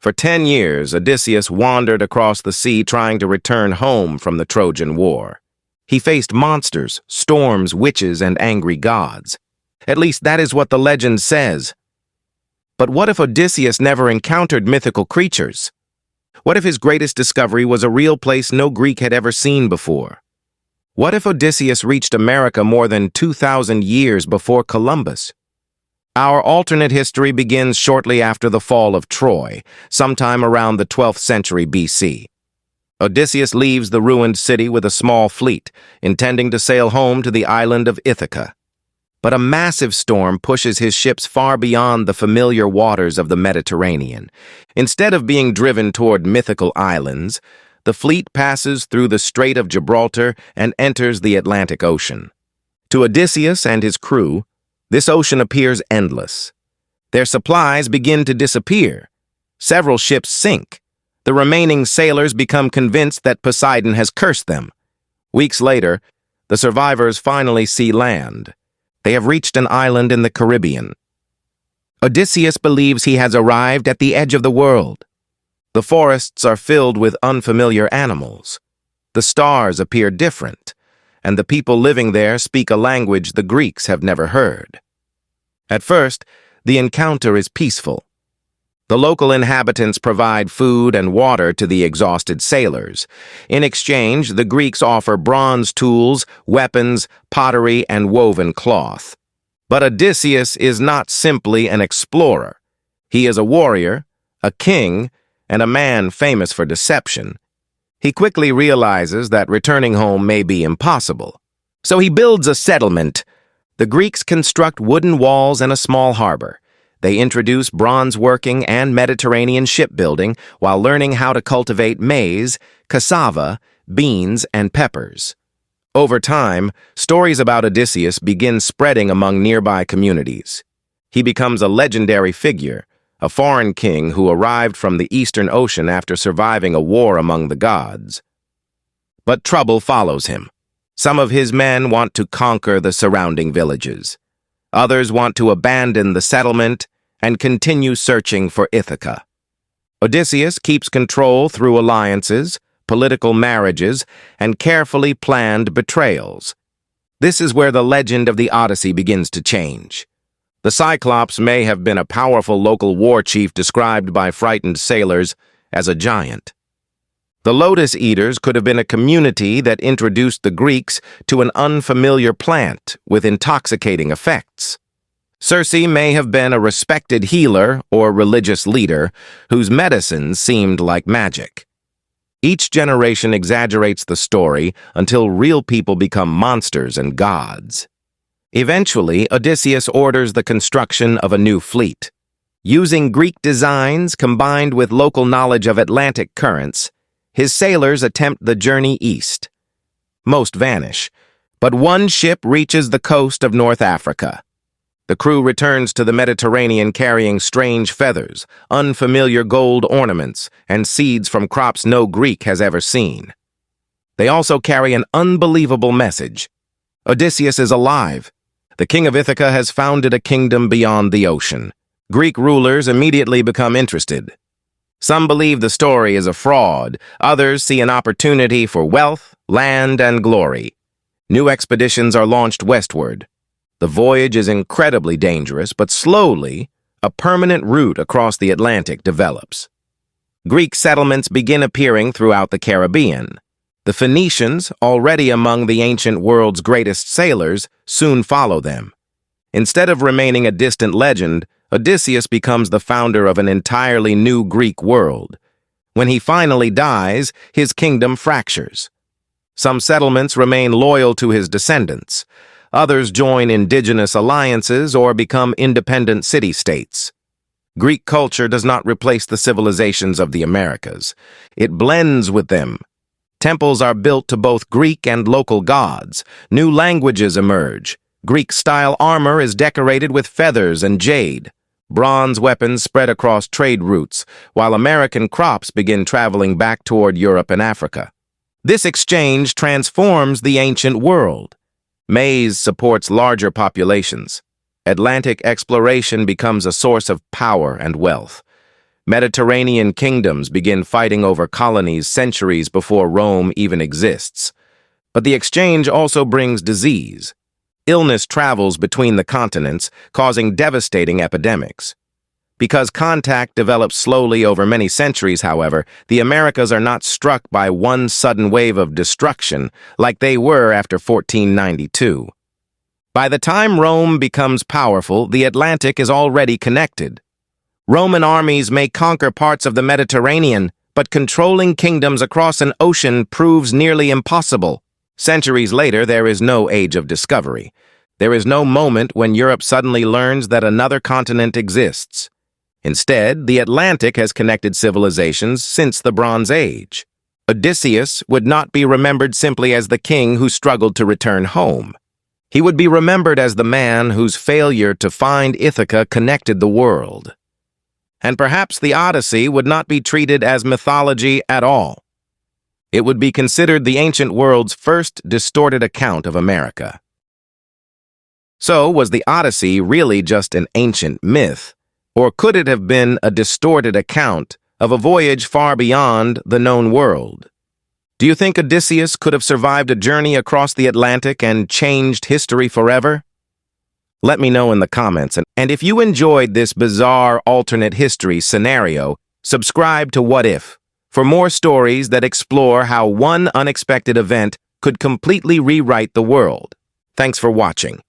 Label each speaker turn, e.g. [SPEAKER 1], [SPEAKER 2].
[SPEAKER 1] For 10 years, Odysseus wandered across the sea trying to return home from the Trojan War. He faced monsters, storms, witches, and angry gods. At least that is what the legend says. But what if Odysseus never encountered mythical creatures? What if his greatest discovery was a real place no Greek had ever seen before? What if Odysseus reached America more than 2,000 years before Columbus? Our alternate history begins shortly after the fall of Troy, sometime around the 12th century BC. Odysseus leaves the ruined city with a small fleet, intending to sail home to the island of Ithaca. But a massive storm pushes his ships far beyond the familiar waters of the Mediterranean. Instead of being driven toward mythical islands, the fleet passes through the Strait of Gibraltar and enters the Atlantic Ocean. To Odysseus and his crew, this ocean appears endless. Their supplies begin to disappear. Several ships sink. The remaining sailors become convinced that Poseidon has cursed them. Weeks later, the survivors finally see land. They have reached an island in the Caribbean. Odysseus believes he has arrived at the edge of the world. The forests are filled with unfamiliar animals. The stars appear different, and the people living there speak a language the Greeks have never heard. At first, the encounter is peaceful. The local inhabitants provide food and water to the exhausted sailors. In exchange, the Greeks offer bronze tools, weapons, pottery, and woven cloth. But Odysseus is not simply an explorer. He is a warrior, a king, and a man famous for deception. He quickly realizes that returning home may be impossible. So he builds a settlement. The Greeks construct wooden walls and a small harbor. They introduce bronze working and Mediterranean shipbuilding while learning how to cultivate maize, cassava, beans, and peppers. Over time, stories about Odysseus begin spreading among nearby communities. He becomes a legendary figure, a foreign king who arrived from the Eastern Ocean after surviving a war among the gods. But trouble follows him. Some of his men want to conquer the surrounding villages. Others want to abandon the settlement and continue searching for Ithaca. Odysseus keeps control through alliances, political marriages, and carefully planned betrayals. This is where the legend of the Odyssey begins to change. The Cyclops may have been a powerful local war chief described by frightened sailors as a giant. The Lotus Eaters could have been a community that introduced the Greeks to an unfamiliar plant with intoxicating effects. Circe may have been a respected healer or religious leader whose medicines seemed like magic. Each generation exaggerates the story until real people become monsters and gods. Eventually, Odysseus orders the construction of a new fleet. Using Greek designs combined with local knowledge of Atlantic currents, his sailors attempt the journey east. Most vanish, but one ship reaches the coast of North Africa. The crew returns to the Mediterranean carrying strange feathers, unfamiliar gold ornaments, and seeds from crops no Greek has ever seen. They also carry an unbelievable message. Odysseus is alive. The king of Ithaca has founded a kingdom beyond the ocean. Greek rulers immediately become interested. Some believe the story is a fraud. Others see an opportunity for wealth, land, and glory. New expeditions are launched westward. The voyage is incredibly dangerous, but slowly, a permanent route across the Atlantic develops. Greek settlements begin appearing throughout the Caribbean. The Phoenicians, already among the ancient world's greatest sailors, soon follow them. Instead of remaining a distant legend, Odysseus becomes the founder of an entirely new Greek world. When he finally dies, his kingdom fractures. Some settlements remain loyal to his descendants. Others join indigenous alliances or become independent city-states. Greek culture does not replace the civilizations of the Americas. It blends with them. Temples are built to both Greek and local gods. New languages emerge. Greek-style armor is decorated with feathers and jade. Bronze weapons spread across trade routes, while American crops begin traveling back toward Europe and Africa. This exchange transforms the ancient world. Maize supports larger populations. Atlantic exploration becomes a source of power and wealth. Mediterranean kingdoms begin fighting over colonies centuries before Rome even exists. But the exchange also brings disease. Illness travels between the continents, causing devastating epidemics. Because contact develops slowly over many centuries, however, the Americas are not struck by one sudden wave of destruction like they were after 1492. By the time Rome becomes powerful, the Atlantic is already connected. Roman armies may conquer parts of the Mediterranean, but controlling kingdoms across an ocean proves nearly impossible. Centuries later, there is no age of discovery. There is no moment when Europe suddenly learns that another continent exists. Instead, the Atlantic has connected civilizations since the Bronze Age. Odysseus would not be remembered simply as the king who struggled to return home. He would be remembered as the man whose failure to find Ithaca connected the world. And perhaps the Odyssey would not be treated as mythology at all. It would be considered the ancient world's first distorted account of America. So, was the Odyssey really just an ancient myth? Or could it have been a distorted account of a voyage far beyond the known world? Do you think Odysseus could have survived a journey across the Atlantic and changed history forever? Let me know in the comments, and if you enjoyed this bizarre alternate history scenario, subscribe to What If for more stories that explore how one unexpected event could completely rewrite the world. Thanks for watching.